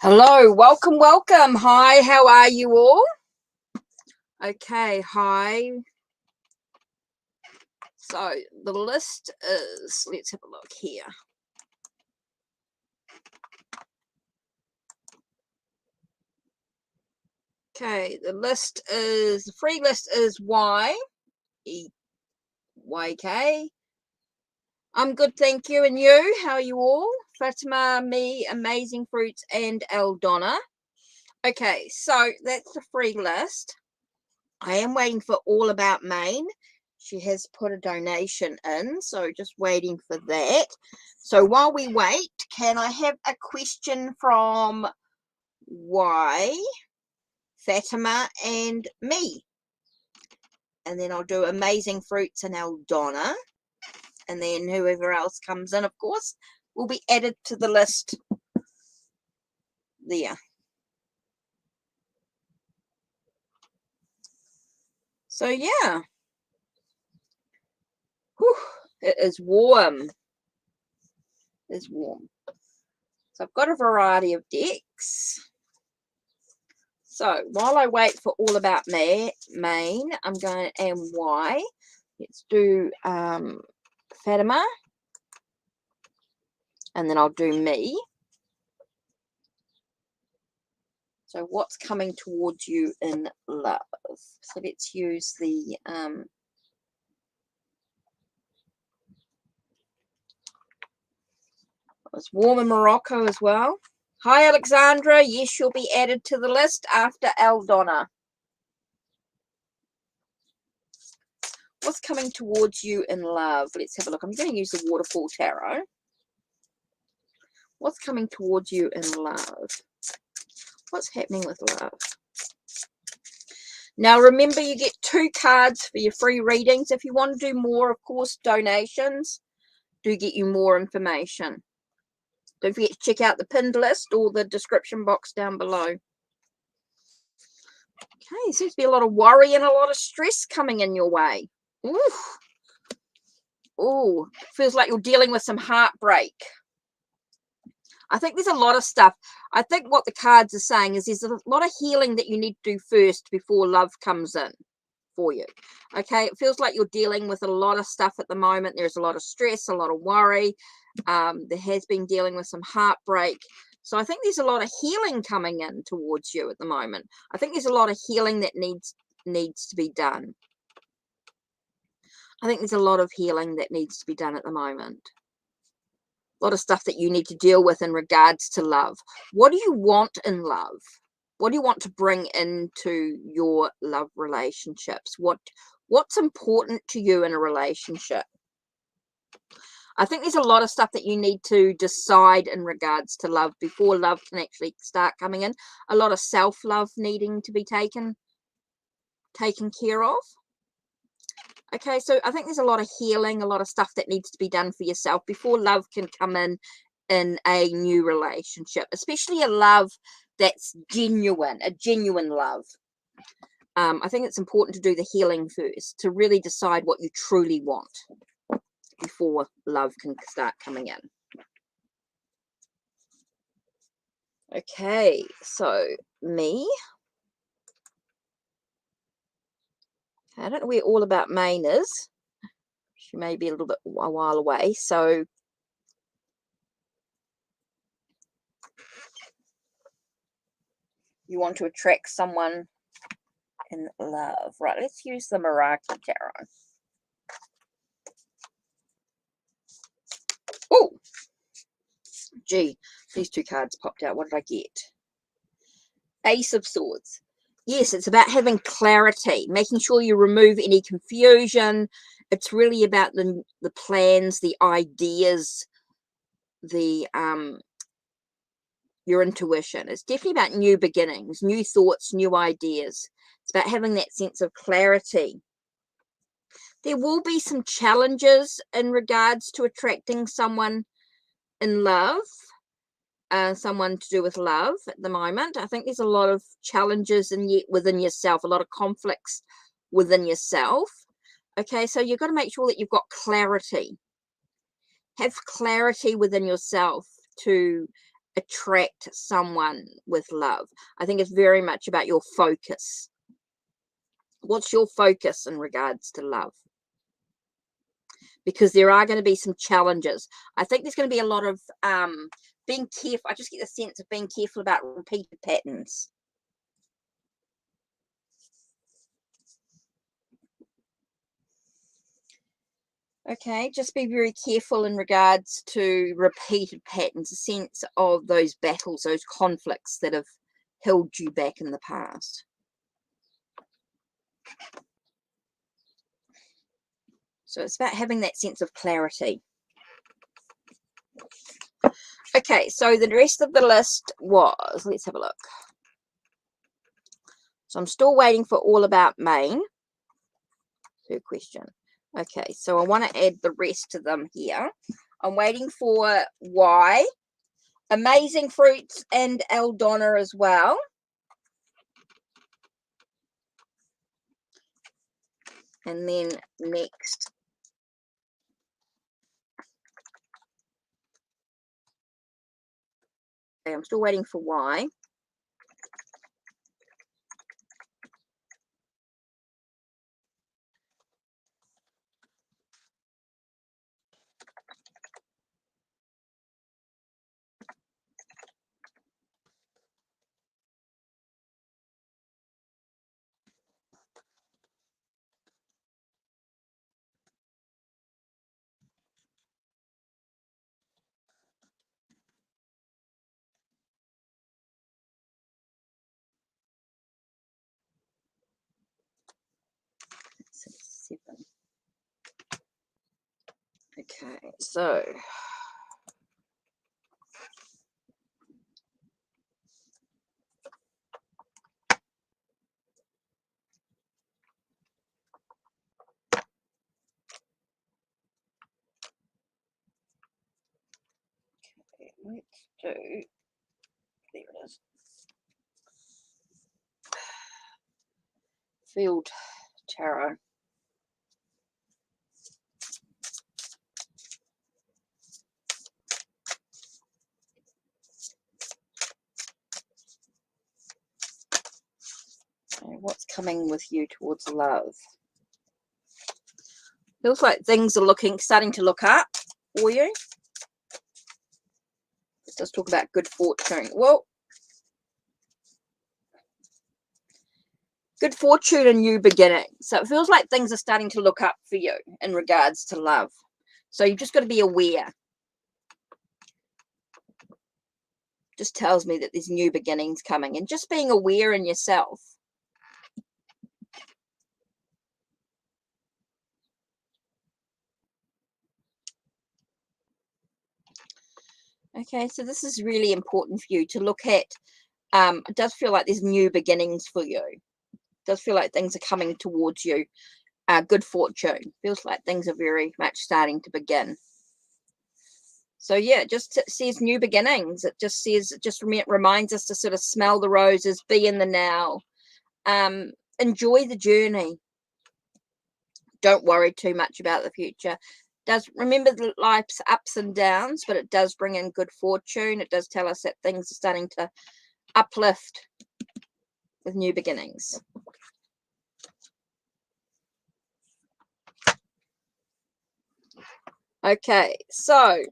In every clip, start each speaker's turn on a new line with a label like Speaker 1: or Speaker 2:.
Speaker 1: Hello, welcome, welcome. Hi, how are you all? Okay, hi. So the list is, let's have a look here. Okay, the free list is YK. I'm good, thank you. And you? How are you all? Fatima, me, Amazing Fruits, and Eldonna. Okay, so that's the free list. I am waiting for All About Maine. She has put a donation in, so just waiting for that. So while we wait, can I have a question from Fatima, and me? And then I'll do Amazing Fruits and Eldonna. And then whoever else comes in, of course, will be added to the list there. So yeah. Whew, it is warm. It's warm. So I've got a variety of decks. So while I wait for All About Maine, I'm going to MY. Let's do Fatima. And then I'll do me. So what's coming towards you in love? So let's use the it's warm in Morocco as well. Hi, Alexandra. Yes, you'll be added to the list after Eldonna. What's coming towards you in love? Let's have a look. I'm going to use the Waterfall Tarot. What's coming towards you in love? What's happening with love? Now, remember, you get 2 cards for your free readings. If you want to do more, of course, donations do get you more information. Don't forget to check out the pinned list or the description box down below. Okay, seems to be a lot of worry and a lot of stress coming in your way. Ooh, feels like you're dealing with some heartbreak. I think there's a lot of stuff. I think what the cards are saying is there's a lot of healing that you need to do first before love comes in for you. Okay, it feels like you're dealing with a lot of stuff at the moment. There's a lot of stress, a lot of worry. There has been dealing with some heartbreak. So I think there's a lot of healing coming in towards you at the moment. I think there's a lot of healing that needs to be done. I think there's a lot of healing that needs to be done at the moment. A lot of stuff that you need to deal with in regards to love. What do you want in love? What do you want to bring into your love relationships? What's important to you in a relationship? I think there's a lot of stuff that you need to decide in regards to love before love can actually start coming in. A lot of self-love needing to be taken care of. Okay, so I think there's a lot of healing, a lot of stuff that needs to be done for yourself before love can come in a new relationship, especially a love that's genuine, a genuine love. I think it's important to do the healing first, to really decide what you truly want before love can start coming in. Okay, so me. I don't know where All About Maine is. She may be a while away. So you want to attract someone in love. Right, let's use the Meraki Tarot. Oh, gee, these 2 cards popped out. What did I get? Ace of Swords. Yes, it's about having clarity, making sure you remove any confusion. It's really about the plans, the ideas, your intuition. It's definitely about new beginnings, new thoughts, new ideas. It's about having that sense of clarity. There will be some challenges in regards to attracting someone in love, someone to do with love at the moment. I think there's a lot of challenges within yourself, a lot of conflicts within yourself. Okay, so you've got to make sure that you've got clarity. Have clarity within yourself to attract someone with love. I think it's very much about your focus. What's your focus in regards to love? Because there are going to be some challenges. I think there's going to be a lot of being careful. I just get the sense of being careful about repeated patterns. Okay, just be very careful in regards to repeated patterns, a sense of those battles, those conflicts that have held you back in the past. So it's about having that sense of clarity. Okay, so the rest of the list was, let's have a look. So I'm still waiting for all about Maine. Her question. Okay, so I want to add the rest of them here. I'm waiting for Y, Amazing Fruits, and Eldonna as well. And then next, okay, I'm still waiting for Y. Seven. Okay, so let's do, there it is, Field Tarot. Okay, what's coming with you towards love? Feels like things are starting to look up for you. Let's talk about good fortune. Well, good fortune and new beginning. So it feels like things are starting to look up for you in regards to love. So you've just got to be aware. Just tells me that there's new beginnings coming, and just being aware in yourself. Okay, so this is really important for you to look at. It does feel like there's new beginnings for you. It does feel like things are coming towards you. Good fortune. Feels like things are very much starting to begin. So yeah, it just says new beginnings. It just says, it just reminds us to sort of smell the roses, be in the now, enjoy the journey. Don't worry too much about the future. Does remember the life's ups and downs, but it does bring in good fortune. It does tell us that things are starting to uplift with new beginnings. Okay, so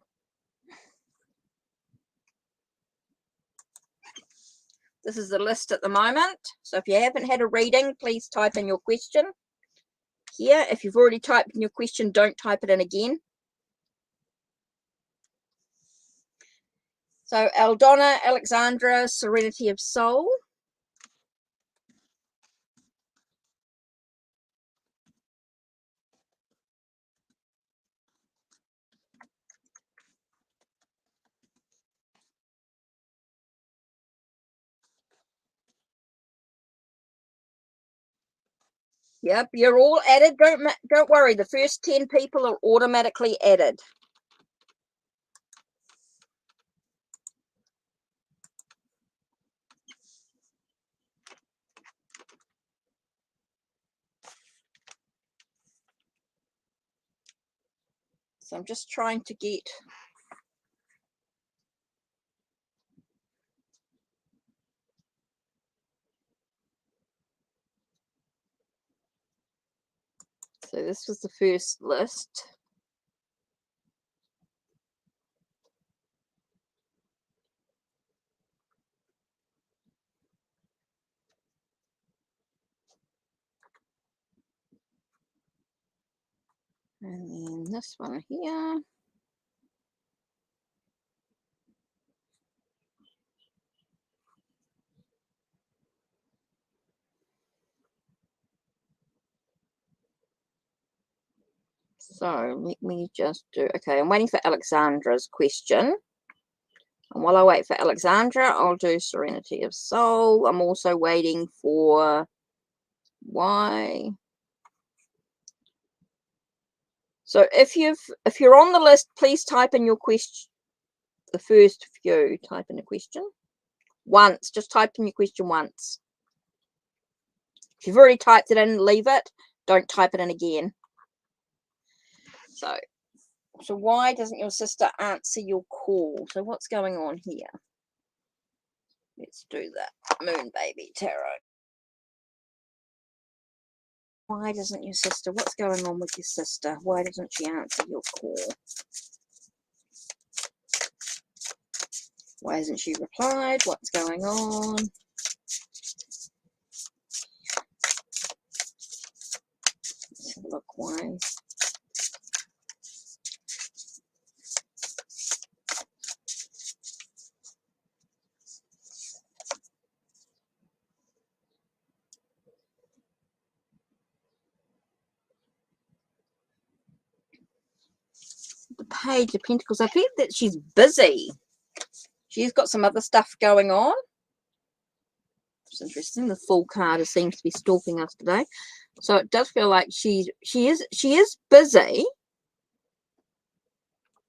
Speaker 1: this is the list at the moment. So if you haven't had a reading, please type in your question here. If you've already typed in your question, don't type it in again. So Eldonna, Alexandra, Serenity of Soul. Yep, you're all added. Don't worry. The first 10 people are automatically added. So I'm just trying to get So this was the first list. And then this one here. So let me just do, okay, I'm waiting for Alexandra's question. And while I wait for Alexandra, I'll do Serenity of Soul. I'm also waiting for why. So if you're on the list, please type in your question. The first few, type in a question once. Just type in your question once. If you've already typed it in, leave it. Don't type it in again. So why doesn't your sister answer your call? So what's going on here? Let's do that. Moon Baby Tarot. Why doesn't your sister? What's going on with your sister? Why doesn't she answer your call? Why hasn't she replied? What's going on? Let's have a look. Why? The Page of Pentacles. I feel that she's busy. She's got some other stuff going on. It's interesting. The Fool card seems to be stalking us today. So it does feel like she is busy. It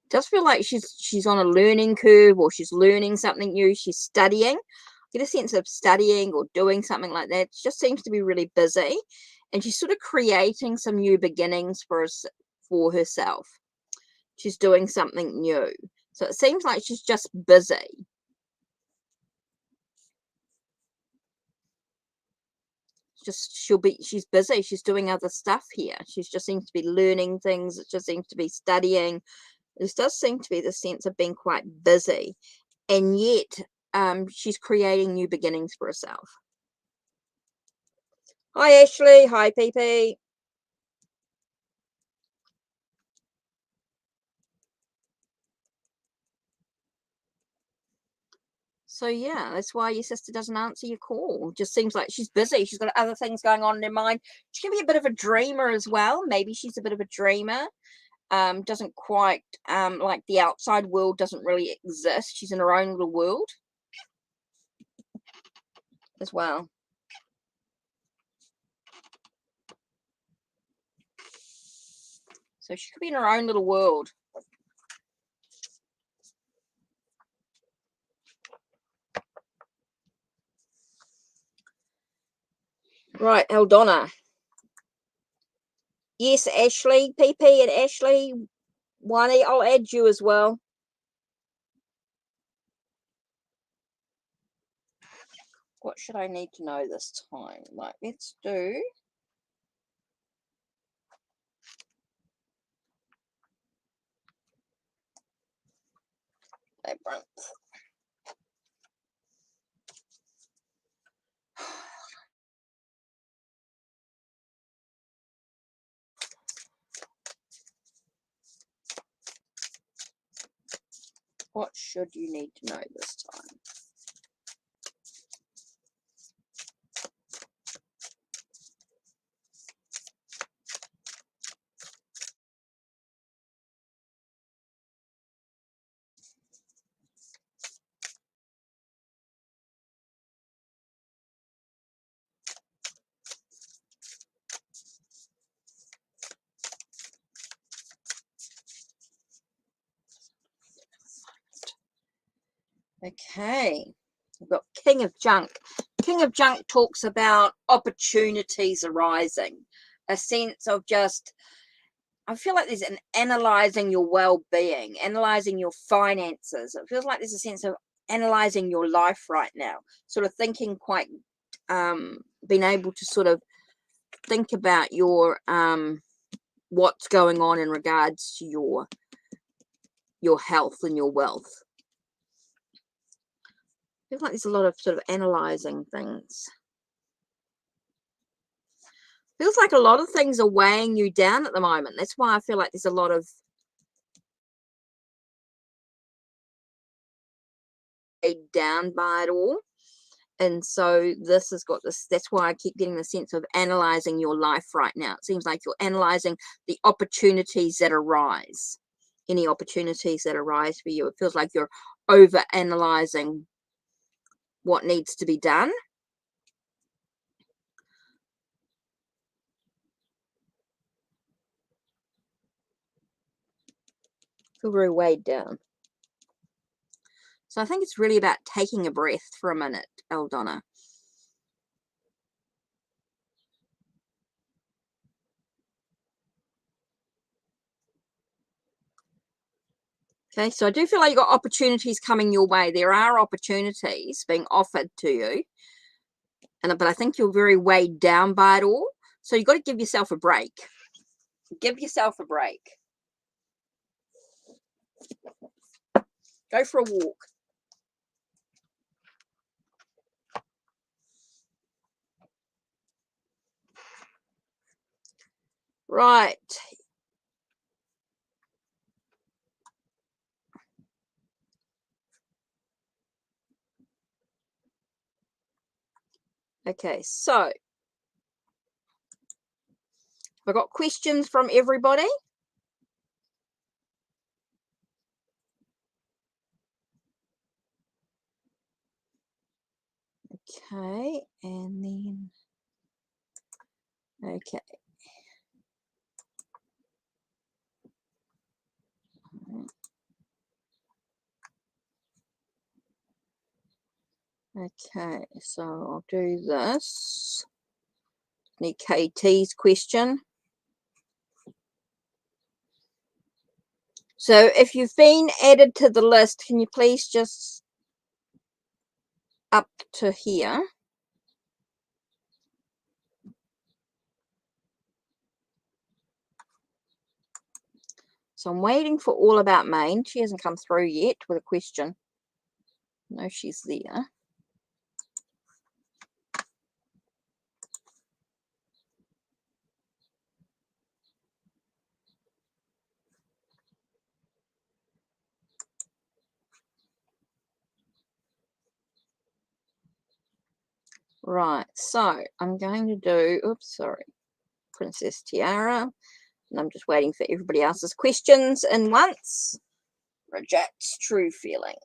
Speaker 1: does feel like she's on a learning curve, or she's learning something new. She's studying. I get a sense of studying or doing something like that. She just seems to be really busy, and she's sort of creating some new beginnings for herself. She's doing something new. So it seems like she's just busy. She's busy. She's doing other stuff here. She just seems to be learning things. It just seems to be studying. This does seem to be the sense of being quite busy, and yet she's creating new beginnings for herself. Hi Ashley. Hi PP. So yeah, that's why your sister doesn't answer your call. Just seems like she's busy. She's got other things going on in her mind. She can be a bit of a dreamer as well. Maybe she's a bit of a dreamer. Doesn't quite like the outside world doesn't really exist. She's in her own little world as well. So she could be in her own little world. Right, Eldonna. Yes, Ashley, PP and Ashley, Wani, I'll add you as well. What should I need to know this time? Right, let's do. Labyrinth. What should you need to know this time? Okay, we've got King of Junk. King of Junk talks about opportunities arising, a sense of just, I feel like there's an analyzing your well-being, analyzing your finances. It feels like there's a sense of analyzing your life right now, sort of thinking quite, being able to sort of think about your what's going on in regards to your health and your wealth. I feel like there's a lot of sort of analyzing things. Feels like a lot of things are weighing you down at the moment. That's why I feel like there's a lot of weighed down by it all. And so this has got this, that's why I keep getting the sense of analyzing your life right now. It seems like you're analyzing the opportunities that arise, any opportunities that arise for you. It feels like you're over analyzing what needs to be done. Feel very weighed down. So I think it's really about taking a breath for a minute, Eldonna. Okay, so I do feel like you've got opportunities coming your way. There are opportunities being offered to you. But I think you're very weighed down by it all. So you've got to give yourself a break. Give yourself a break. Go for a walk. Right. Okay, so I've got questions from everybody. Okay, and then, okay. Okay, so I'll do this. Need KT's question. So if you've been added to the list, can you please just up to here? So I'm waiting for All About Maine. She hasn't come through yet with a question. No, she's there. Right, so I'm going to do, oops, sorry, Princess Tiara. And I'm just waiting for everybody else's questions in once. Rejects true feelings.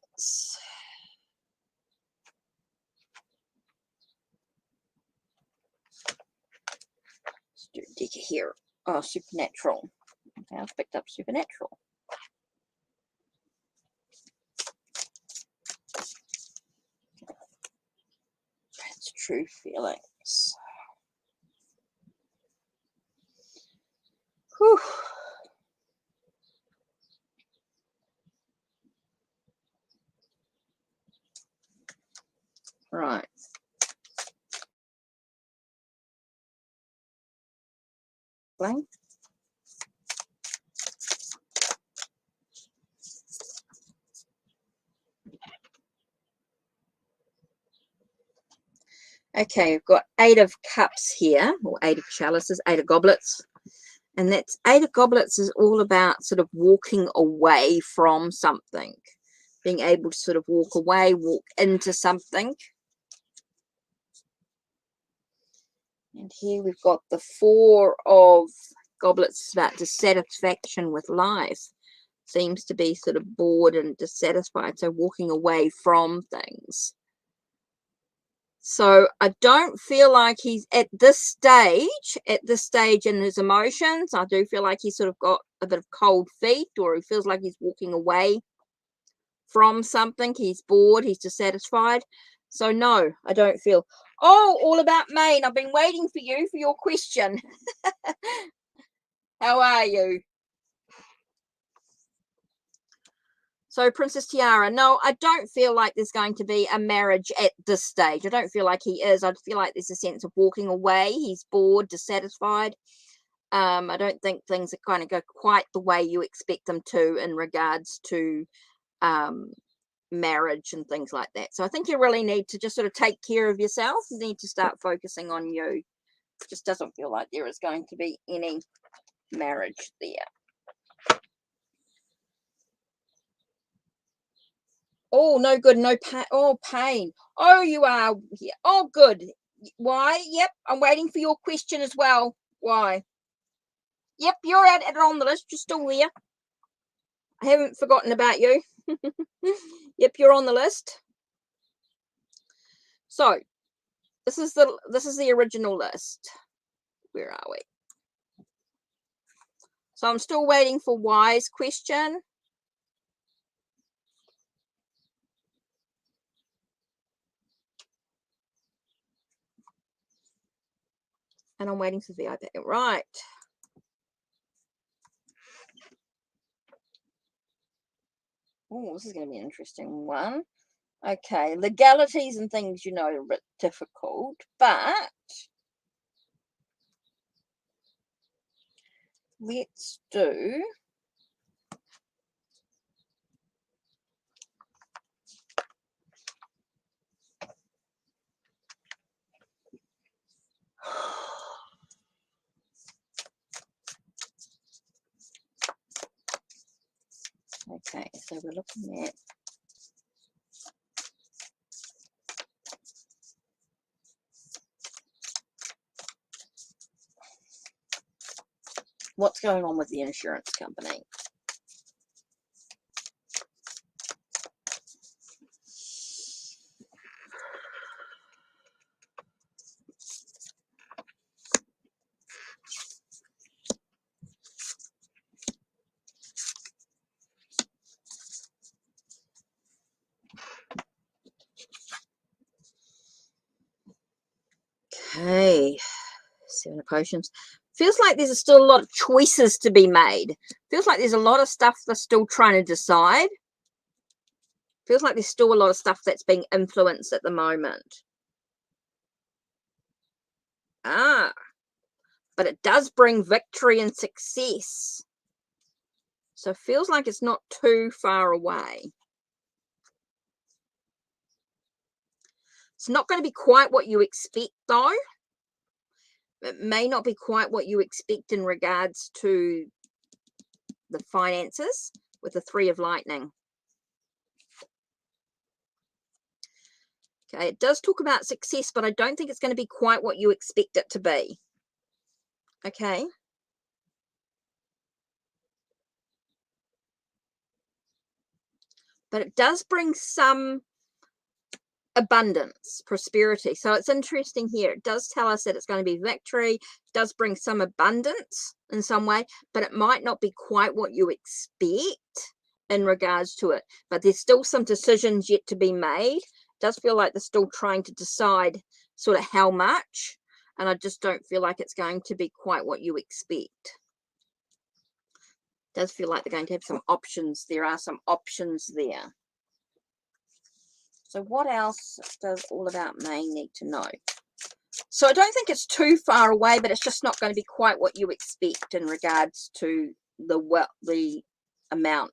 Speaker 1: Let's do a decker here. Oh, supernatural. Okay, I've picked up supernatural. That's true feelings. Whew. Right. Blank. Okay, we've got 8 of cups here, or 8 of chalices, 8 of goblets. And that's 8 of goblets is all about sort of walking away from something. Being able to sort of walk away, walk into something. And here we've got the 4 of goblets. It's about dissatisfaction with life. Seems to be sort of bored and dissatisfied. So walking away from things. So I don't feel like he's at this stage in his emotions. I do feel like he's sort of got a bit of cold feet, or he feels like he's walking away from something. He's bored, he's dissatisfied. So no, I don't feel. Oh, All About Maine. I've been waiting for you for your question. How are you? So Princess Tiara, no, I don't feel like there's going to be a marriage at this stage. I don't feel like he is. I feel like there's a sense of walking away. He's bored, dissatisfied. I don't think things are kind of go quite the way you expect them to in regards to marriage and things like that. So I think you really need to just sort of take care of yourself. You need to start focusing on you. It just doesn't feel like there is going to be any marriage there. Oh, no good, no pain. Oh, pain. Oh, you are here. Oh, good. Why? Yep, I'm waiting for your question as well. Why? Yep, you're at it on the list. You're still there. I haven't forgotten about you. Yep, you're on the list. So this is the original list. Where are we? So I'm still waiting for Y's question. And I'm waiting for VIP. Right. Oh, this is going to be an interesting one. Okay, legalities and things, you know, are a bit difficult, but let's do okay, so we're looking at what's going on with the insurance company. Okay, 7 of Potions. Feels like there's still a lot of choices to be made. Feels like there's a lot of stuff they're still trying to decide. Feels like there's still a lot of stuff that's being influenced at the moment. But it does bring victory and success. So it feels like it's not too far away. It's not going to be quite what you expect, though. It may not be quite what you expect in regards to the finances with the 3 of Lightning. Okay, it does talk about success, but I don't think it's going to be quite what you expect it to be. Okay. But it does bring some abundance, prosperity. So it's interesting here. It does tell us that it's going to be victory, does bring some abundance in some way, but it might not be quite what you expect in regards to it. But there's still some decisions yet to be made. It does feel like they're still trying to decide sort of how much, and I just don't feel like it's going to be quite what you expect. It does feel like they're going to have some options. There are some options there. So what else does All About May need to know? So I don't think it's too far away, but it's just not going to be quite what you expect in regards to the amount.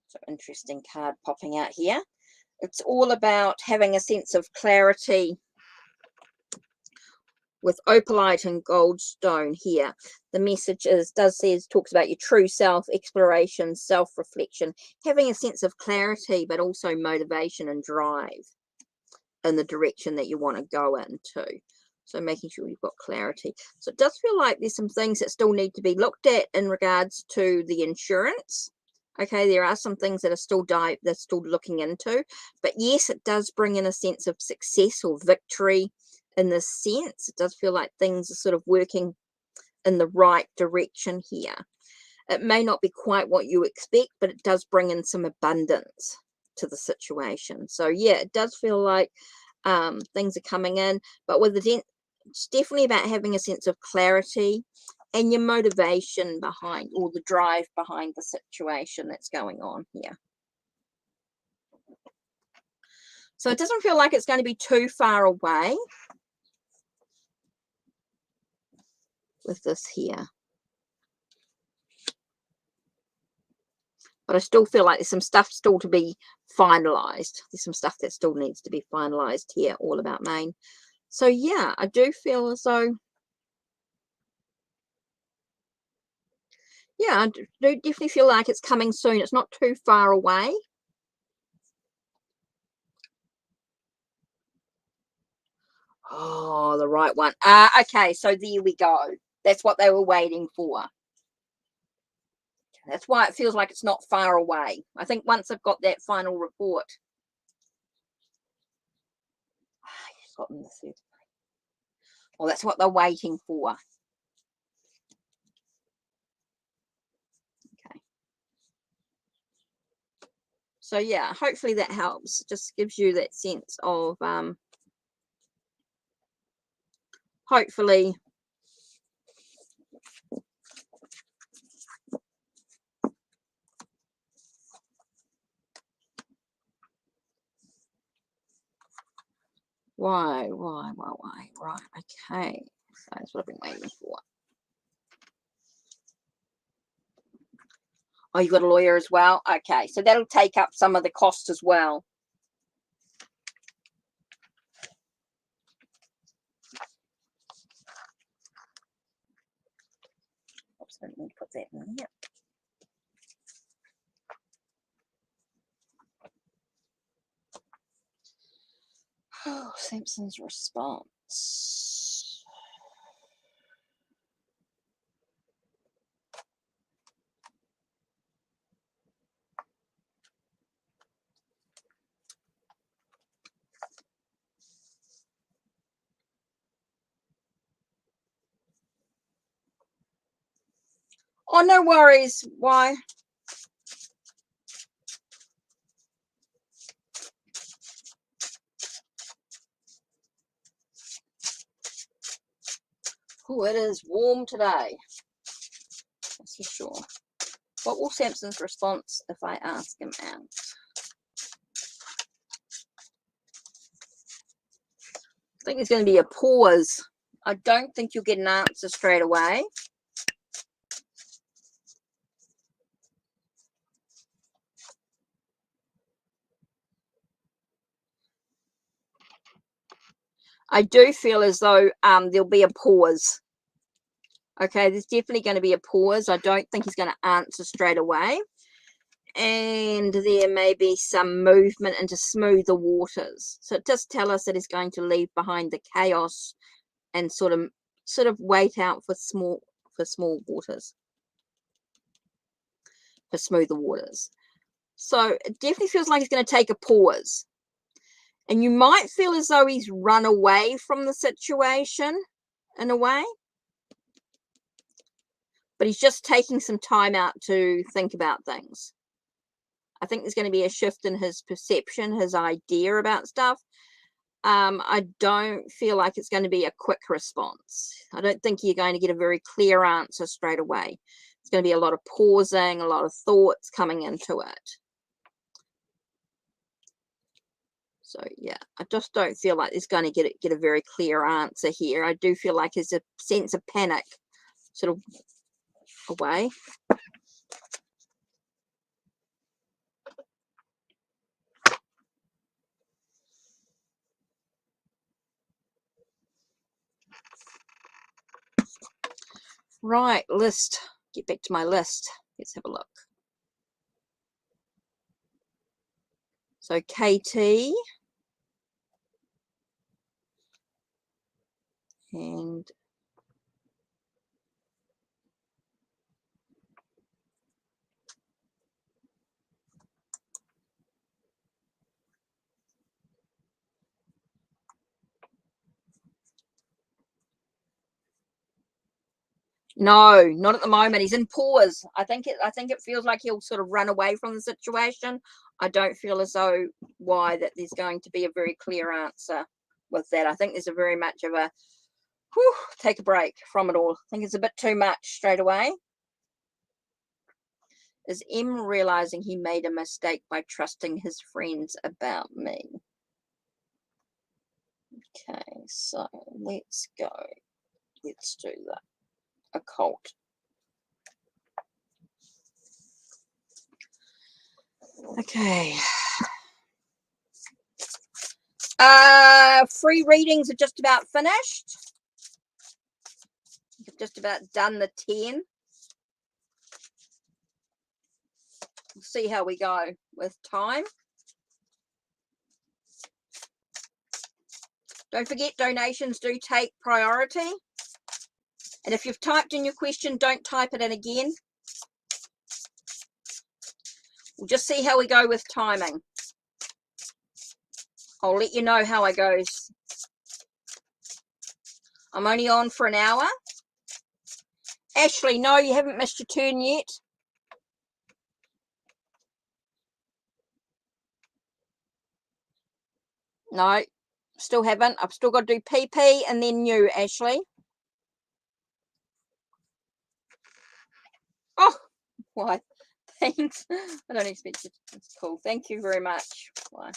Speaker 1: So interesting card popping out here. It's all about having a sense of clarity with opalite and goldstone here. The message talks about your true self, exploration, self-reflection, having a sense of clarity, but also motivation and drive in the direction that you want to go into. So making sure you've got clarity. So it does feel like there's some things that still need to be looked at in regards to the insurance. Okay, there are some things that are they're still looking into. But yes, it does bring in a sense of success or victory. In this sense, it does feel like things are sort of working in the right direction here. It may not be quite what you expect, but it does bring in some abundance to the situation. So yeah, it does feel like things are coming in, but with it's definitely about having a sense of clarity and your motivation behind, or the drive behind the situation that's going on here. So it doesn't feel like it's going to be too far away. with this here. But I still feel like there's some stuff still to be finalized. There's some stuff that still needs to be finalized here, all about Maine. So yeah, I do feel as though, yeah, I do definitely feel like it's coming soon. It's not too far away. Oh, the right one. Okay, so there we go. That's what they were waiting for. That's why it feels like it's not far away. I think once I've got that final report. You've gotten the third. Well, that's what they're waiting for. Okay. So yeah, hopefully that helps. Just gives you that sense of hopefully why? Right, okay. So that's what I've been waiting for. Oh, you got a lawyer as well? Okay, so that'll take up some of the cost as well. Oops, I didn't need to put that in here. Oh, Samson's response. Oh, no worries. Why? Oh, it is warm today. That's for sure. What will Samson's response if I ask him out? I think there's going to be a pause. I don't think you'll get an answer straight away. I do feel as though there'll be a pause. Okay, there's definitely going to be a pause. I don't think he's going to answer straight away. And there may be some movement into smoother waters. So it does tell us that he's going to leave behind the chaos and sort of wait out for small waters, for smoother waters. So it definitely feels like he's going to take a pause. And you might feel as though he's run away from the situation in a way. But he's just taking some time out to think about things. I think there's going to be a shift in his perception, his idea about stuff. I don't feel like it's going to be a quick response. I don't think you're going to get a very clear answer straight away. It's going to be a lot of pausing, a lot of thoughts coming into it. So yeah, I just don't feel like it's going to get a very clear answer here. I do feel like there's a sense of panic sort of away. Right, list. Get back to my list. Let's have a look. So KT and no, not at the moment. He's in pause. I think it feels like he'll sort of run away from the situation. I don't feel as though that there's going to be a very clear answer with that. I think there's a very much of a take a break from it all. I think it's a bit too much straight away. Is M realizing he made a mistake by trusting his friends about me? Okay, so let's go. Let's do that. occult. Okay. Free readings are just about finished. You've just about done the 10. We'll see how we go with time. Don't forget, donations do take priority. And if you've typed in your question, don't type it in again. We'll just see how we go with timing. I'll let you know how it goes. I'm only on for an hour. Ashley, no, you haven't missed your turn yet. No, still haven't. I've still got to do PP and then you, Ashley. Oh, why? Thanks. I don't expect it. It's cool. Thank you very much. Why?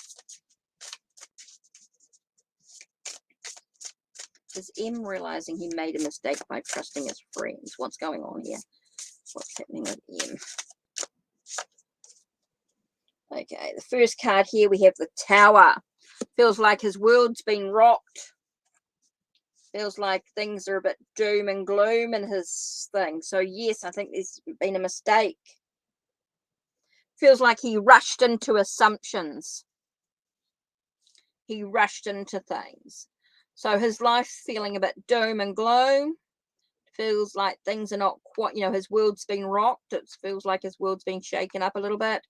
Speaker 1: Is M realizing he made a mistake by trusting his friends? What's going on here? What's happening with M? Okay, the first card here, we have the Tower. Feels like his world's been rocked. Feels like things are a bit doom and gloom in his thing. So yes, I think there's been a mistake. Feels like he rushed into assumptions. He rushed into things. So his life's feeling a bit doom and gloom. Feels like things are not quite, his world's been rocked. It feels like his world's been shaken up a little bit.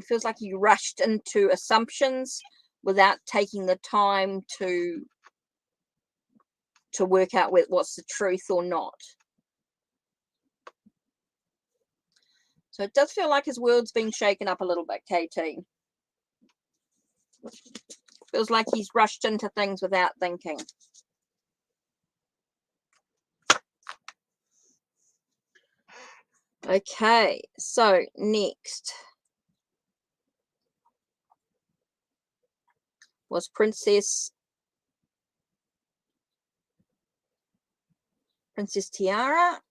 Speaker 1: Feels like he rushed into assumptions without taking the time to work out what's the truth or not. So it does feel like his world's been shaken up a little bit, KT. Feels like he's rushed into things without thinking. Okay, so next was Princess Tiara.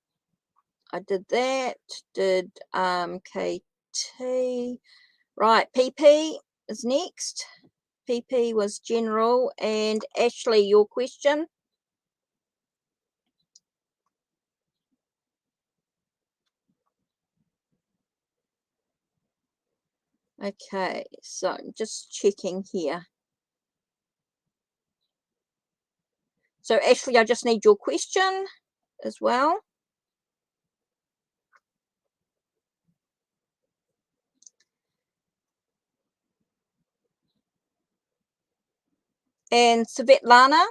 Speaker 1: I did that. Did KT. Right, PP is next. PP was general. And Ashley, your question? Okay, so I'm just checking here. So Ashley, I just need your question as well. And Svetlana?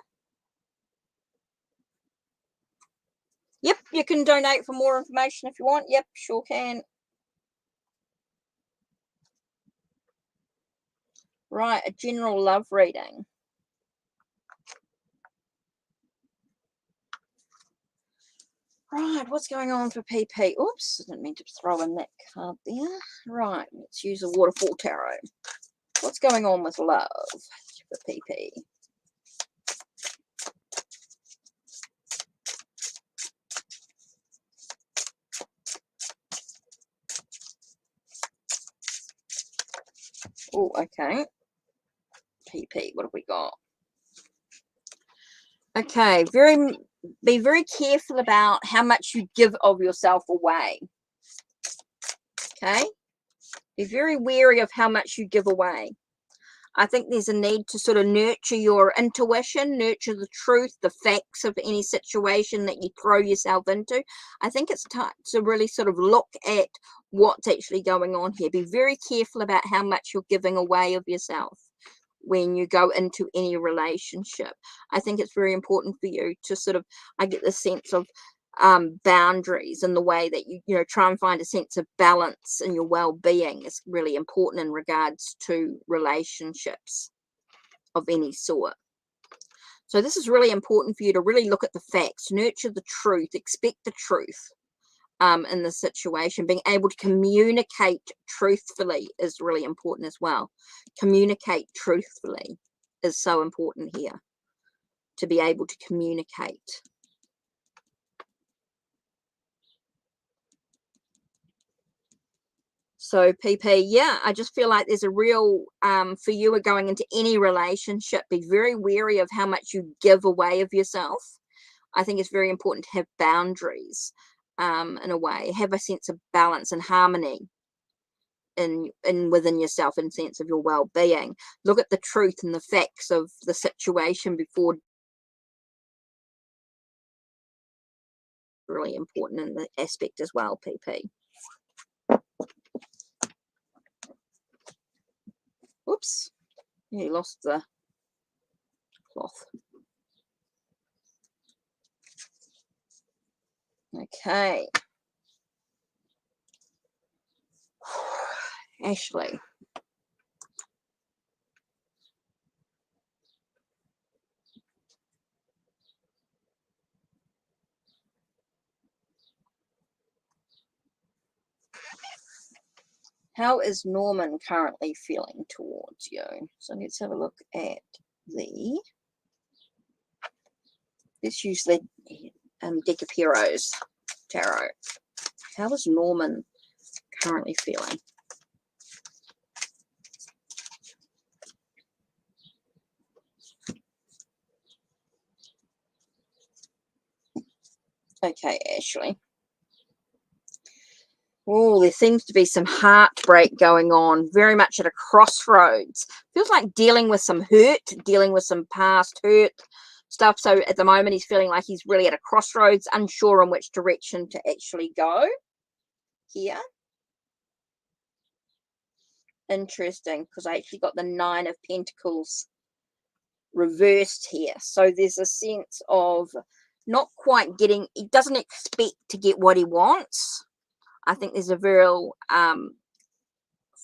Speaker 1: Yep, you can donate for more information if you want. Yep, sure can. Right, a general love reading. Right, what's going on for PP? Oops, I didn't mean to throw in that card there. Right, let's use a waterfall tarot. What's going on with love for PP? Oh, okay. PP, what have we got? Okay, be very careful about how much you give of yourself away. Okay? Be very wary of how much you give away. I think there's a need to sort of nurture your intuition, nurture the truth, the facts of any situation that you throw yourself into. I think it's time to really sort of look at what's actually going on here. Be very careful about how much you're giving away of yourself when you go into any relationship. I think it's very important for you to sort of, I get the sense of boundaries, and the way that you try and find a sense of balance in your well-being is really important in regards to relationships of any sort. So this is really important for you to really look at the facts, nurture the truth, expect the truth in the situation. Being able to communicate truthfully is really important as well. Communicate truthfully is so important here, to be able to communicate. So PP, yeah, I just feel like there's a real, for you are going into any relationship, be very wary of how much you give away of yourself. I think it's very important to have boundaries, in a way, have a sense of balance and harmony in within yourself, and sense of your well-being. Look at the truth and the facts of the situation before, really important in the aspect as well, PP. Oops, you lost the cloth. Okay. Ashley. How is Norman currently feeling towards you? So let's have a look at the, let's use the Deck of Heroes Tarot. How is Norman currently feeling? Okay, Ashley. Oh, there seems to be some heartbreak going on, very much at a crossroads. Feels like dealing with some hurt, dealing with some past hurt stuff. So at the moment, he's feeling like he's really at a crossroads, unsure on which direction to actually go here. Interesting, because I actually got the 9 of Pentacles reversed here. So there's a sense of not quite getting, he doesn't expect to get what he wants. I think there's a real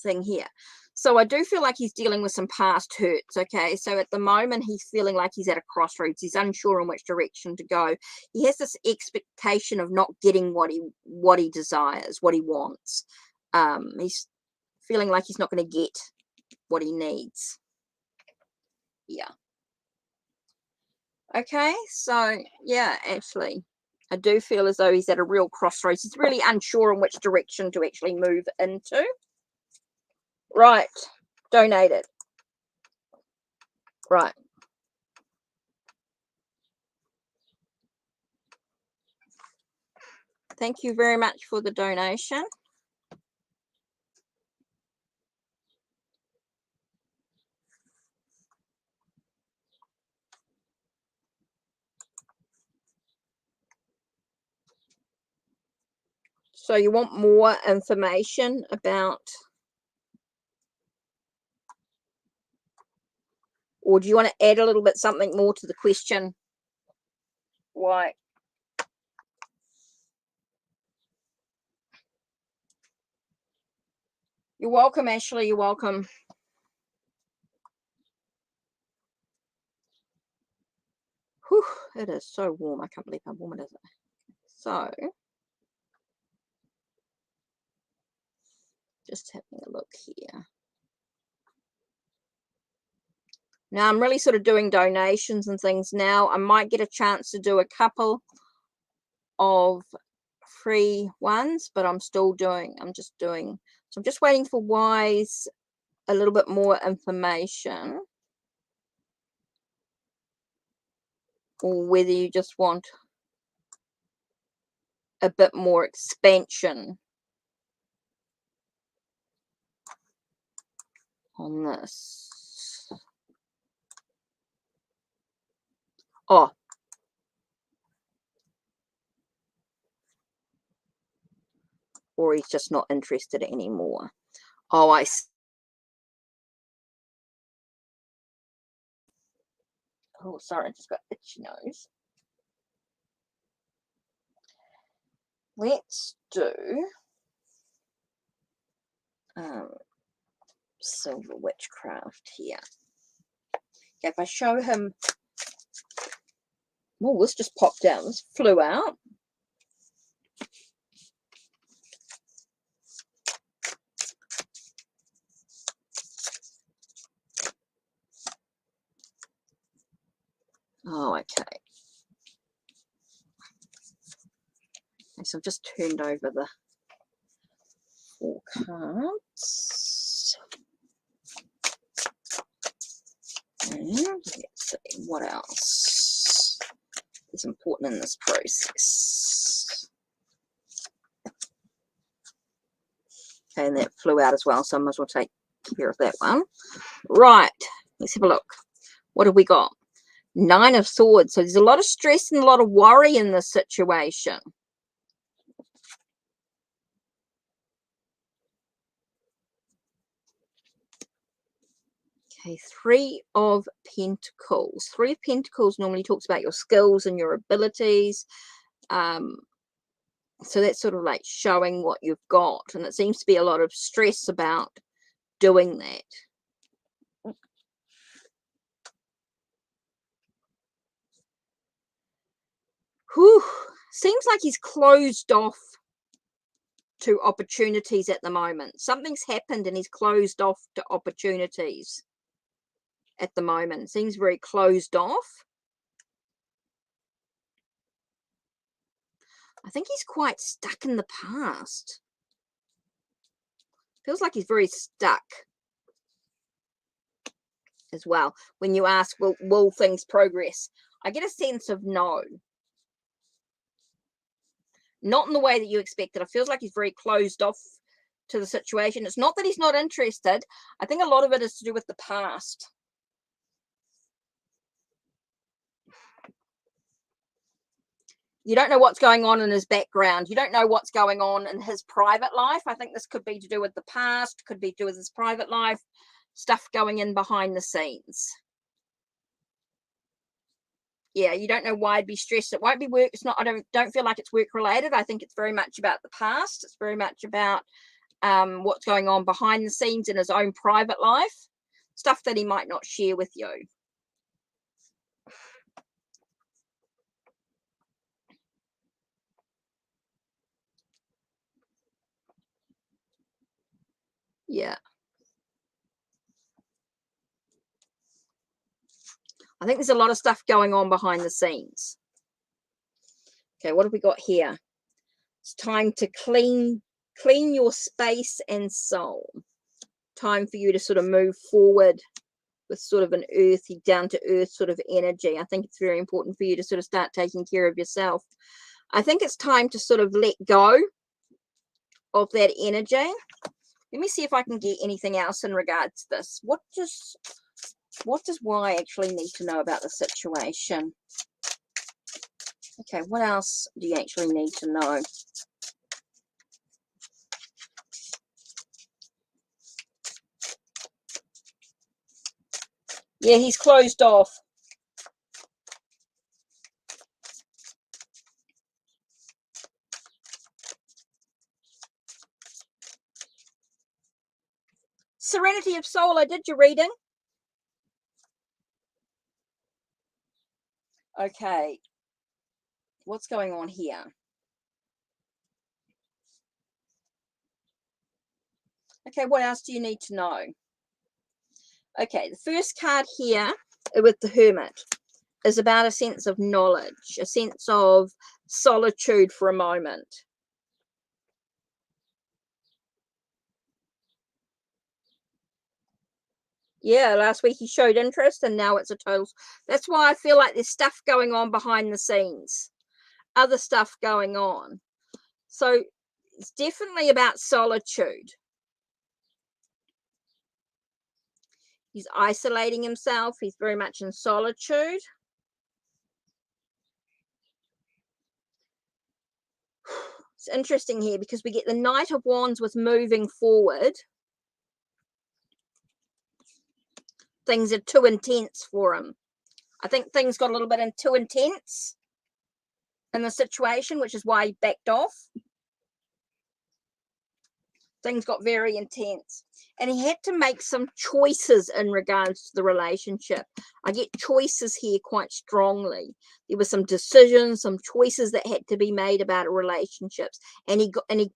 Speaker 1: thing here. So I do feel like he's dealing with some past hurts, okay? So at the moment, he's feeling like he's at a crossroads. He's unsure in which direction to go. He has this expectation of not getting what he desires, what he wants. He's feeling like he's not going to get what he needs. Yeah. Okay, so yeah, actually, I do feel as though he's at a real crossroads. He's really unsure in which direction to actually move into. Right, donated. Right. Thank you very much for the donation. So you want more information about, or do you want to add a little bit something more to the question? Why? You're welcome, Ashley. You're welcome. Whew, it is so warm. I can't believe how warm it is. So, just having a look here. Now, I'm really sort of doing donations and things now. I might get a chance to do a couple of free ones, but I'm just doing, so I'm just waiting for Wise a little bit more information, or whether you just want a bit more expansion on this. Oh, or he's just not interested anymore. Oh, I see. Oh, sorry, I just got itchy nose. Let's do Silver Witchcraft here. Okay, if I show him, oh, this just popped out. This flew out. Oh, okay. So I've just turned over the 4 cards. And let's see what else is important in this process. Okay, and that flew out as well, so I might as well take care of that one. Right, let's have a look. What have we got? 9 of Swords. So there's a lot of stress and a lot of worry in this situation. Okay, 3 of Pentacles. 3 of Pentacles normally talks about your skills and your abilities. So that's sort of like showing what you've got. And it seems to be a lot of stress about doing that. Whew. Seems like he's closed off to opportunities at the moment. Something's happened and he's closed off to opportunities at the moment. Seems very closed off. I think he's quite stuck in the past. Feels like he's very stuck as well. When you ask, will things progress? I get a sense of no. Not in the way that you expected. It feels like he's very closed off to the situation. It's not that he's not interested. I think a lot of it is to do with the past. You don't know what's going on in his background. You don't know what's going on in his private life. I think this could be to do with the past, could be to do with his private life, stuff going in behind the scenes. Yeah, you don't know why I'd be stressed. It won't be work. It's not, I don't feel like it's work related. I think it's very much about the past. It's very much about what's going on behind the scenes in his own private life, stuff that he might not share with you. Yeah. I think there's a lot of stuff going on behind the scenes. Okay, what have we got here? It's time to clean your space and soul. Time for you to sort of move forward with sort of an earthy, down to earth sort of energy. I think it's very important for you to sort of start taking care of yourself. I think it's time to sort of let go of that energy. Let me see if I can get anything else in regards to this. What does Y actually need to know about the situation? Okay, what else do you actually need to know? Yeah, he's closed off. Serenity of Soul, I did your reading. Okay. What's going on here? Okay, what else do you need to know? Okay, the first card here with the Hermit is about a sense of knowledge, a sense of solitude for a moment. Yeah, last week he showed interest and now it's a total. That's why I feel like there's stuff going on behind the scenes, other stuff going on. So it's definitely about solitude. He's isolating himself. He's very much in solitude. It's interesting here because we get the Knight of Wands with moving forward. Things are too intense for him. I think things got a little bit too intense in the situation, which is why he backed off. Things got very intense. And he had to make some choices in regards to the relationship. I get choices here quite strongly. There were some decisions, some choices that had to be made about relationships. And he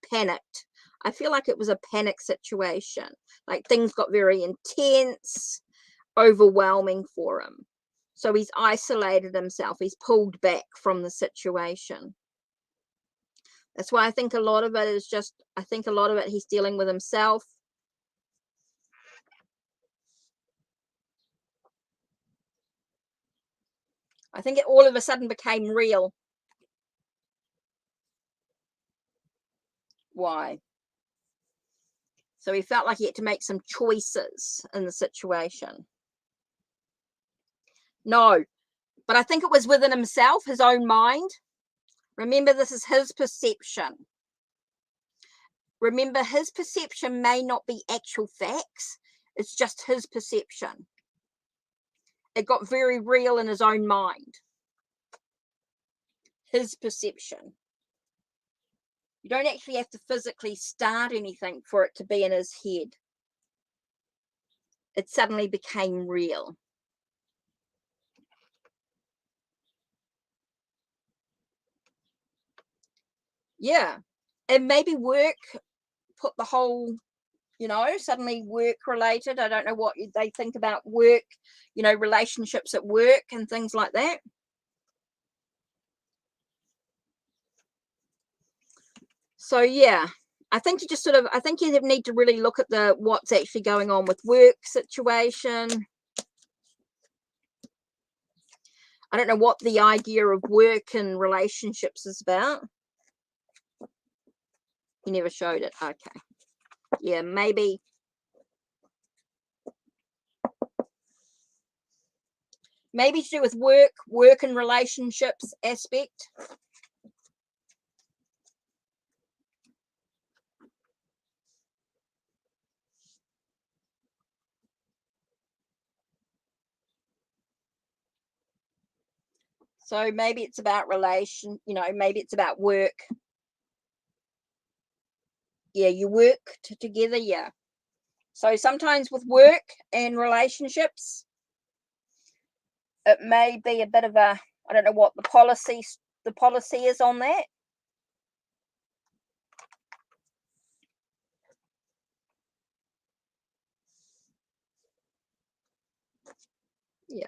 Speaker 1: panicked. I feel like it was a panic situation. Like things got very intense, overwhelming for him. So he's isolated himself. He's pulled back from the situation. That's why I think a lot of it is just, I think a lot of it he's dealing with himself. I think it all of a sudden became real. Why? So he felt like he had to make some choices in the situation. No, but I think it was within himself, his own mind. Remember, this is his perception. Remember, his perception may not be actual facts. It's just his perception. It got very real in his own mind. His perception. You don't actually have to physically start anything for it to be in his head. It suddenly became real. Yeah. And maybe work put the whole, you know, suddenly work related. I don't know what they think about work, you know, relationships at work and things like that. So yeah, I think you just sort of, I think you need to really look at the what's actually going on with work situation. I don't know what the idea of work and relationships is about. You never showed it. Okay. Yeah, maybe. Maybe to do with work and relationships aspect. So maybe it's about relation, you know, maybe it's about work. Yeah, you work together, yeah. So sometimes with work and relationships, it may be a bit of a, I don't know what the policy is on that. Yeah.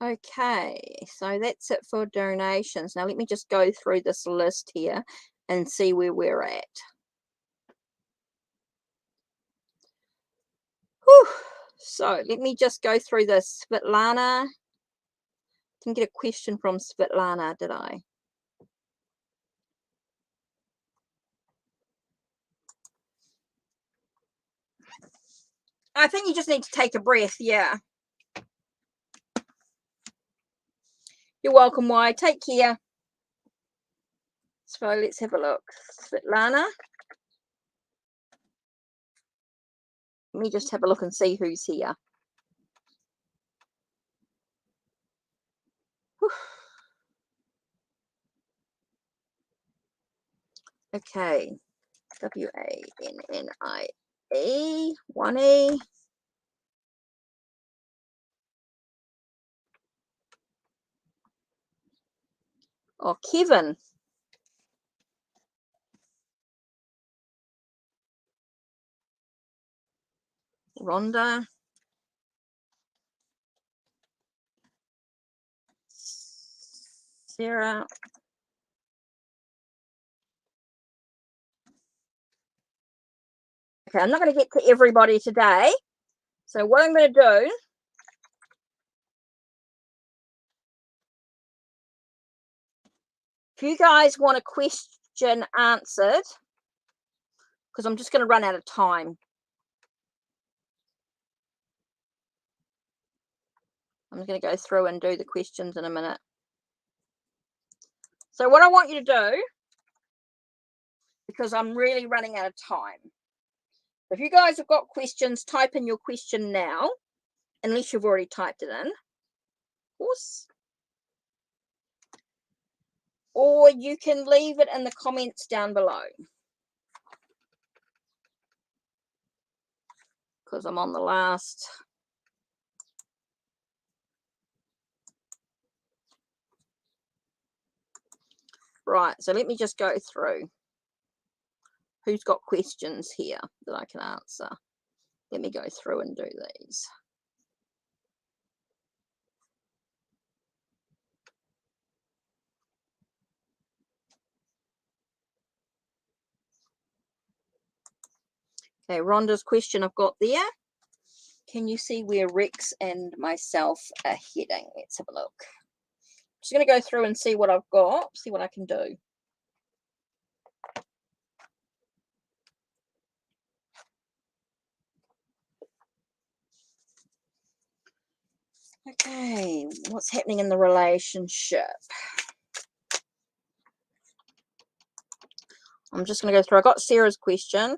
Speaker 1: Okay, so that's it for donations. Now let me just go through this list here and see where we're at. Whew. So let me just go through this. Svetlana, didn't get a question from Svetlana, did I? I think you just need to take a breath, yeah. You're welcome, Y. Take care. So let's have a look. Svetlana. Let me just have a look and see who's here. Whew. Okay. WANNIE, 1E. Oh, Kevin. Rhonda. Sarah. Okay, I'm not going to get to everybody today. So what I'm going to do, if you guys want a question answered, because I'm just going to run out of time. I'm just going to go through and do the questions in a minute. So what I want you to do, because I'm really running out of time, if you guys have got questions, type in your question now, unless you've already typed it in, of course. Or you can leave it in the comments down below. Because I'm on the last. Right, so let me just go through. Who's got questions here that I can answer? Let me go through and do these. Okay, Rhonda's question I've got there. Can you see where Rex and myself are heading? Let's have a look. Just going to go through and see what I've got, see what I can do. Okay, what's happening in the relationship? I'm just going to go through. I got Sarah's question.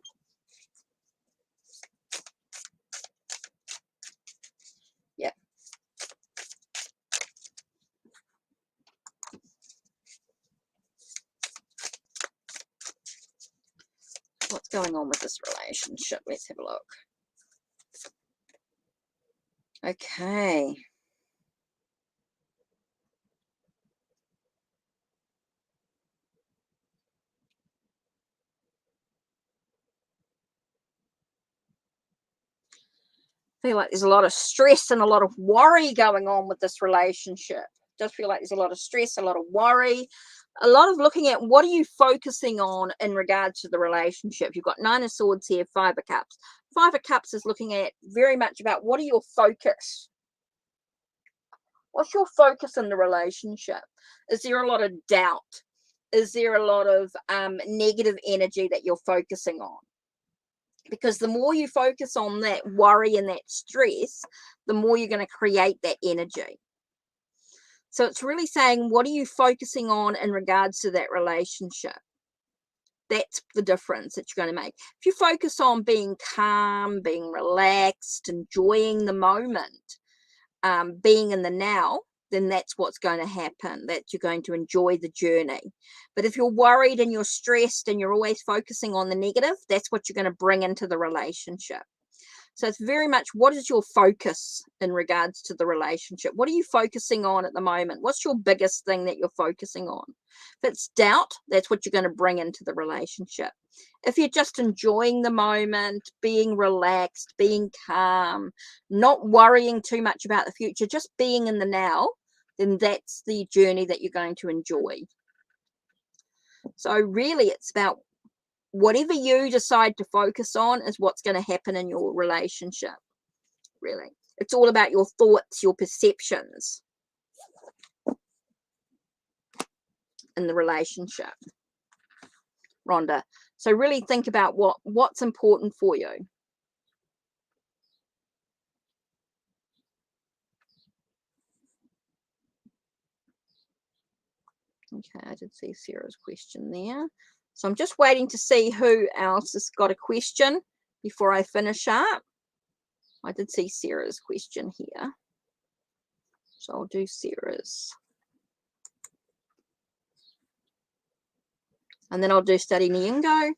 Speaker 1: Yeah. What's going on with this relationship? Let's have a look. Okay. I feel like there's a lot of stress and a lot of worry going on with this relationship. Does feel like there's a lot of stress, a lot of worry, a lot of looking at what are you focusing on in regards to the relationship. You've got Nine of Swords here, Five of Cups. Five of Cups is looking at very much about what are your focus. What's your focus in the relationship? Is there a lot of doubt? Is there a lot of negative energy that you're focusing on? Because the more you focus on that worry and that stress, the more you're going to create that energy. So it's really saying, what are you focusing on in regards to that relationship? That's the difference that you're going to make. If you focus on being calm, being relaxed, enjoying the moment, being in the now, then that's what's going to happen, that you're going to enjoy the journey. But if you're worried and you're stressed and you're always focusing on the negative, that's what you're going to bring into the relationship. So it's very much, what is your focus in regards to the relationship? What are you focusing on at the moment? What's your biggest thing that you're focusing on? If it's doubt, that's what you're going to bring into the relationship. If you're just enjoying the moment, being relaxed, being calm, not worrying too much about the future, just being in the now, then that's the journey that you're going to enjoy. So really it's about whatever you decide to focus on is what's going to happen in your relationship. Really, it's all about your thoughts, your perceptions in the relationship, Rhonda. So really think about what's important for you. Okay, I did see Sarah's question there. So I'm just waiting to see who else has got a question before I finish up. I did see Sarah's question here. So I'll do Sarah's. And then I'll do Study Nyingo.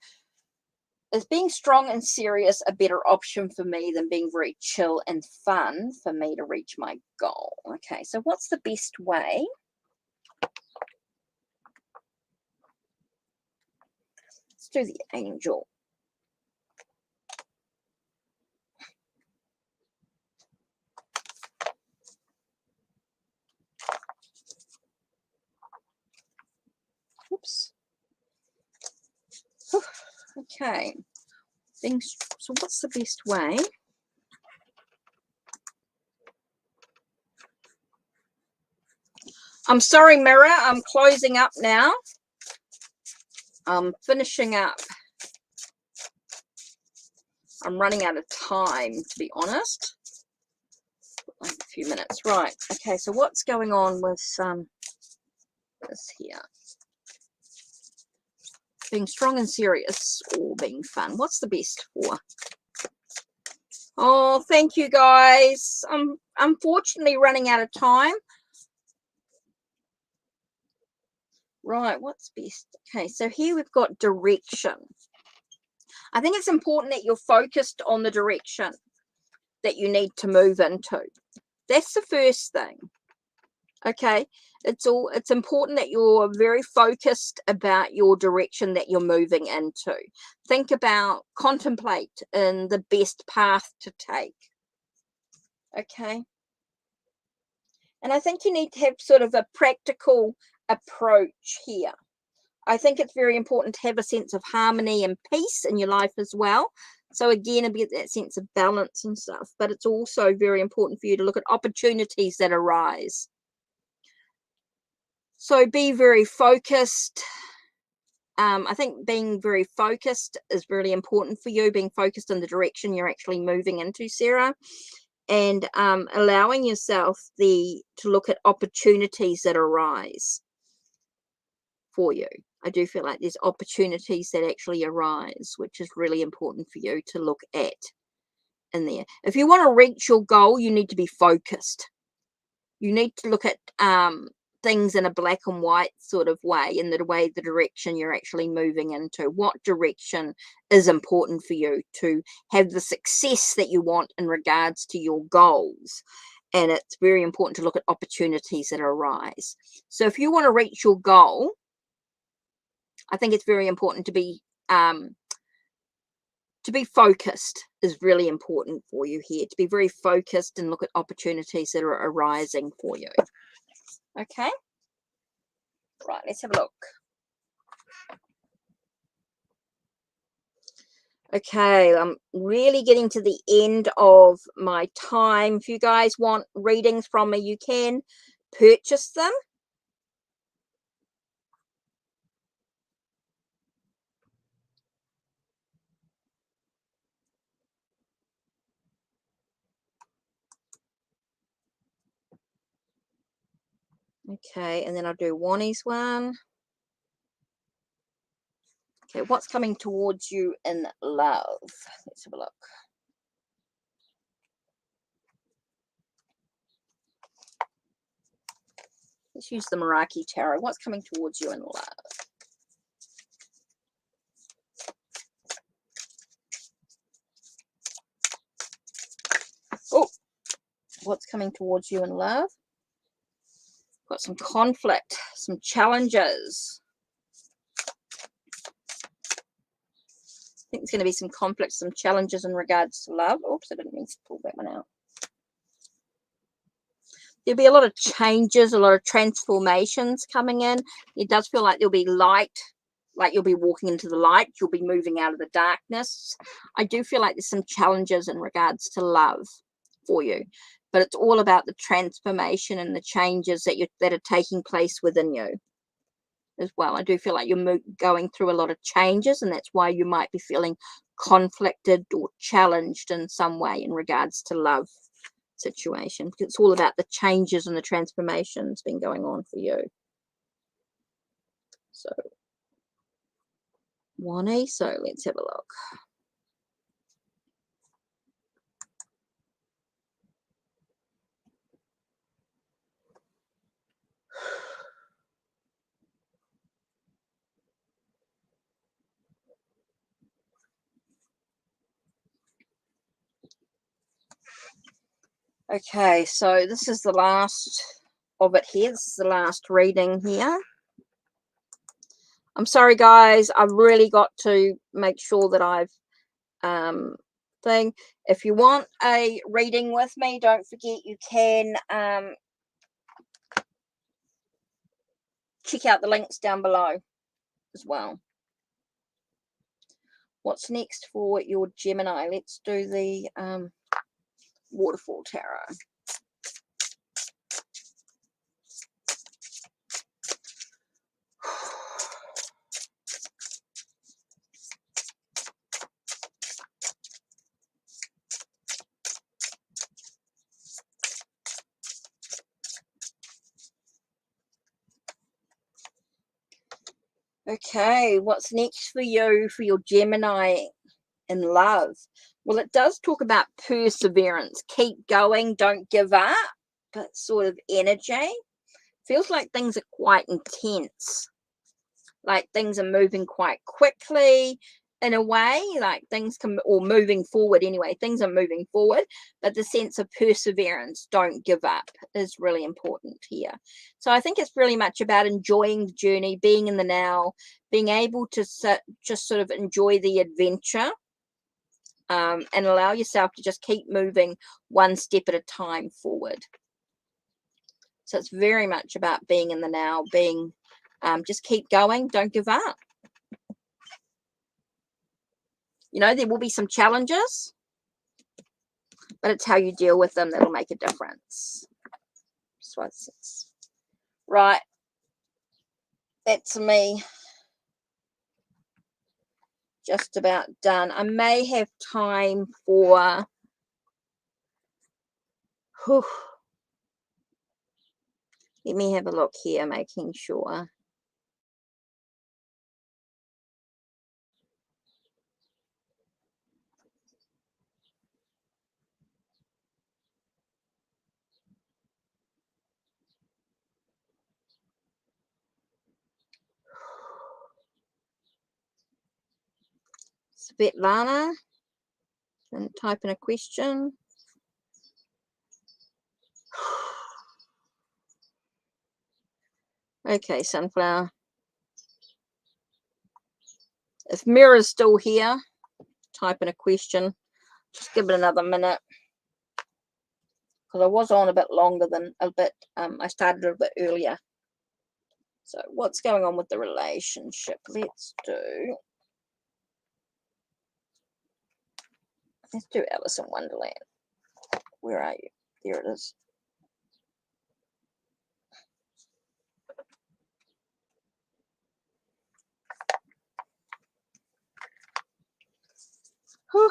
Speaker 1: Is being strong and serious a better option for me than being very chill and fun for me to reach my goal? Okay, so what's the best way? Let's do the angel. Oops. Okay. So what's the best way? I'm sorry, Mirror. I'm closing up now. I'm finishing up. I'm running out of time, to be honest. Like a few minutes. Right. Okay, so what's going on with this here? Being strong and serious or being fun? What's the best for? Oh, thank you, guys. I'm unfortunately running out of time. Right, what's best? Okay, so here we've got direction. I think it's important that you're focused on the direction that you need to move into. That's the first thing. Okay, it's important that you're very focused about your direction that you're moving into. Think about, contemplate in the best path to take. Okay, and I think you need to have sort of a practical approach here. I think it's very important to have a sense of harmony and peace in your life as well. So again, a bit that sense of balance and stuff, but it's also very important for you to look at opportunities that arise. So be very focused. I think being very focused is really important for you, being focused in the direction you're actually moving into, Sarah, and allowing yourself to look at opportunities that arise for you. I do feel like there's opportunities that actually arise, which is really important for you to look at in there. If you want to reach your goal, you need to be focused. You need to look at things in a black and white sort of way, in the direction you're actually moving into. What direction is important for you to have the success that you want in regards to your goals? And it's very important to look at opportunities that arise. So if you want to reach your goal, I think it's very important to be focused is really important for you here, to be very focused and look at opportunities that are arising for you. Okay, right, let's have a look. Okay, I'm really getting to the end of my time. If you guys want readings from me, you can purchase them. Okay, and then I'll do Wani's one. Okay, what's coming towards you in love? Let's have a look. Let's use the Reiki Tarot. What's coming towards you in love? Oh, what's coming towards you in love? Got some conflict, some challenges. I think there's going to be some conflict, some challenges in regards to love. Oops, I didn't mean to pull that one out. There'll be a lot of changes, a lot of transformations coming in. It does feel like there'll be light, like you'll be walking into the light. You'll be moving out of the darkness. I do feel like there's some challenges in regards to love for you, but it's all about the transformation and the changes that are taking place within you as well. I do feel like you're going through a lot of changes, and that's why you might be feeling conflicted or challenged in some way in regards to love situation, because it's all about the changes and the transformations been going on for you. So Wani, so let's have a look. Okay, so this is the last of it here. This is the last reading here. I'm sorry, guys. I've really got to make sure that I've thing. If you want a reading with me, don't forget you can check out the links down below as well. What's next for your Gemini? Let's do the Waterfall Tarot. Okay, what's next for you, for your Gemini in love? Well, it does talk about perseverance. Keep going, don't give up, but sort of energy. Feels like things are quite intense. Like things are moving quite quickly in a way, like things can, or moving forward anyway, things are moving forward, but the sense of perseverance, don't give up, is really important here. So I think it's really much about enjoying the journey, being in the now, being able to just sort of enjoy the adventure, and allow yourself to just keep moving one step at a time forward. So it's very much about being in the now, being just keep going, don't give up. You know, there will be some challenges, but it's how you deal with them that'll make a difference. Right. That's me. Just about done. I may have time for... Whew. Let me have a look here, making sure. Svetlana, and type in a question. Okay, Sunflower. If Mira's still here, type in a question. Just give it another minute. Because I was on a bit longer than I started a bit earlier. So what's going on with the relationship? Let's do Alice in Wonderland. Where are you? There it is. Whew.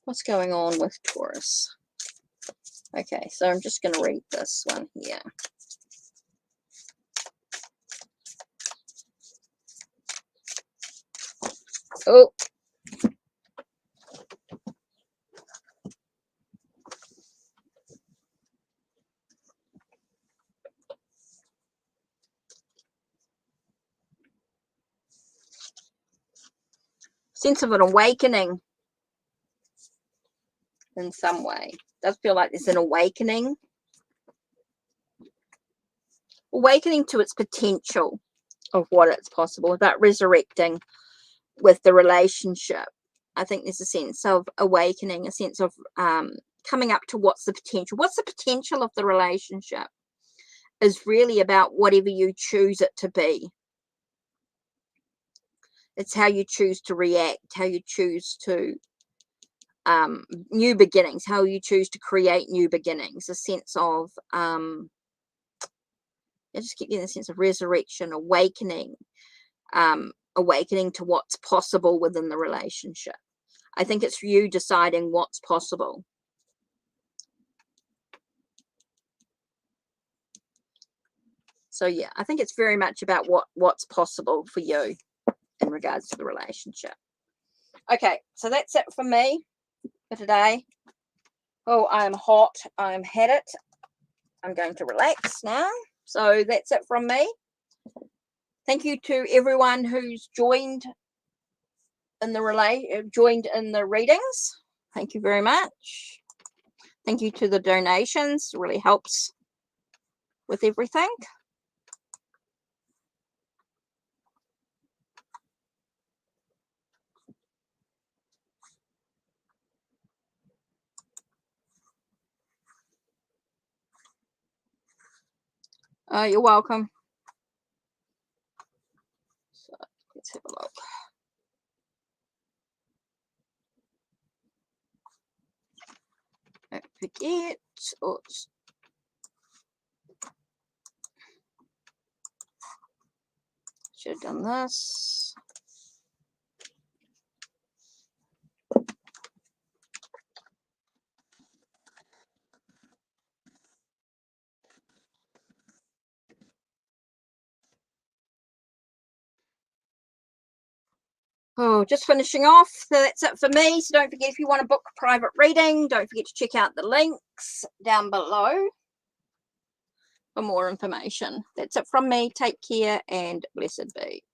Speaker 1: What's going on with Taurus? Okay, so I'm just going to read this one here. Oh. Sense of an awakening in some way. Does feel like there's an awakening. Awakening to its potential of what it's possible, about resurrecting with the relationship. I think there's a sense of awakening, a sense of coming up to what's the potential. What's the potential of the relationship is really about whatever you choose it to be. It's how you choose to react, how you choose to new beginnings, how you choose to create new beginnings, a sense of I just keep getting a sense of resurrection, awakening, awakening to what's possible within the relationship. I think it's you deciding what's possible. So yeah, I think it's very much about what's possible for you in regards to the relationship. Okay, so that's it for me for today. Oh, I am hot. I'm had it. I'm going to relax now. So that's it from me. Thank you to everyone who's joined in the readings. Thank you very much. Thank you to the donations. It really helps with everything. You're welcome. So let's have a look. Don't forget. Oops. Should have done this. Oh, just finishing off. So that's it for me. So don't forget, if you want to book a private reading, don't forget to check out the links down below for more information. That's it from me. Take care and blessed be.